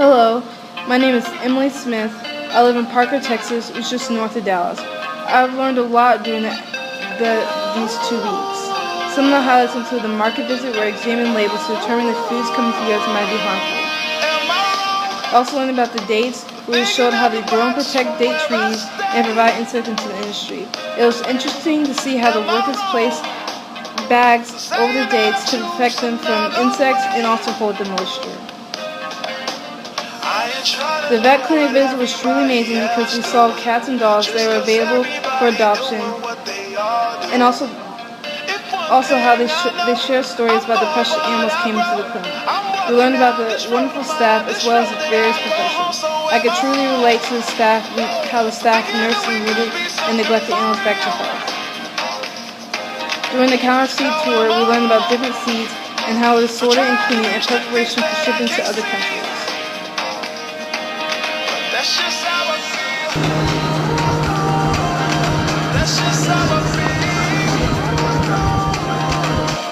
Hello, my name is Emily Smith. I live in Parker, Texas, which is just north of Dallas. I've learned a lot during these 2 weeks. Some of the highlights include the market visit where I examined labels to determine if foods coming together might be harmful. I also learned about the dates, where we showed how they grow and protect date trees and provide insight into the industry. It was interesting to see how the workers place bags over the dates to protect them from insects and also hold the moisture. The vet clinic visit was truly amazing because we saw cats and dogs that were available for adoption, and also how they share stories about the precious animals came into the clinic. We learned about the wonderful staff as well as the various professions. I could truly relate to the staff, how the staff nurse and rooted and neglected animals back to health. During the counter seed tour, we learned about different seeds and how it is sorted and cleaned in preparation for shipping to other countries. That's just how I feel. That's just how I feel.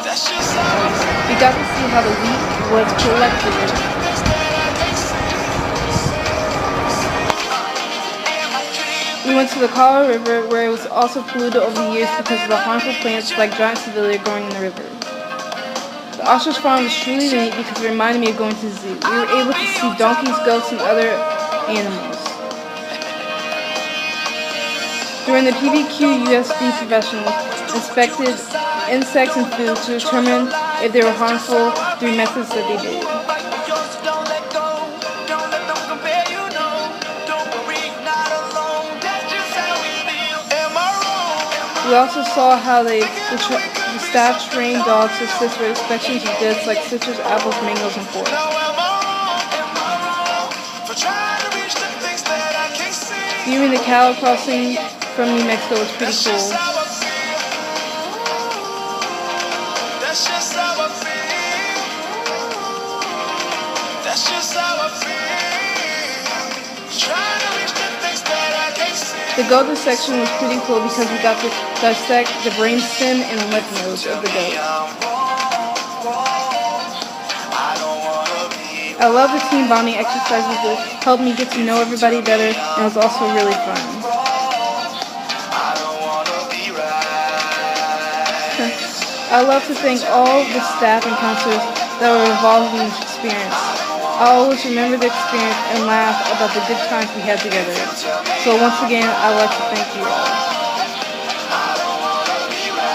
That's just how I feel. We got to see how the wheat was collected. We went to the Colorado River, where it was also polluted over the years because of the harmful plants like giant Sibylla growing in the river. The ostrich farm was truly neat because it reminded me of going to the zoo. We were able to see donkeys, goats, and other animals. During the PBQ, USD professionals inspected insects and food to determine if they were harmful through methods that they did. We also saw how the staff trained dogs to assist with inspections of goods like citrus, apples, mangoes, and pork. Viewing the cattle crossing from New Mexico was pretty cool. The goat section was pretty cool because we got to dissect the brainstem and lymph nodes of the goat. I love the team bonding exercises that helped me get to know everybody better, and it was also really fun. I love to thank all the staff and counselors that were involved in this experience. I always remember the experience and laugh about the good times we had together. So once again, I'd like to thank you all.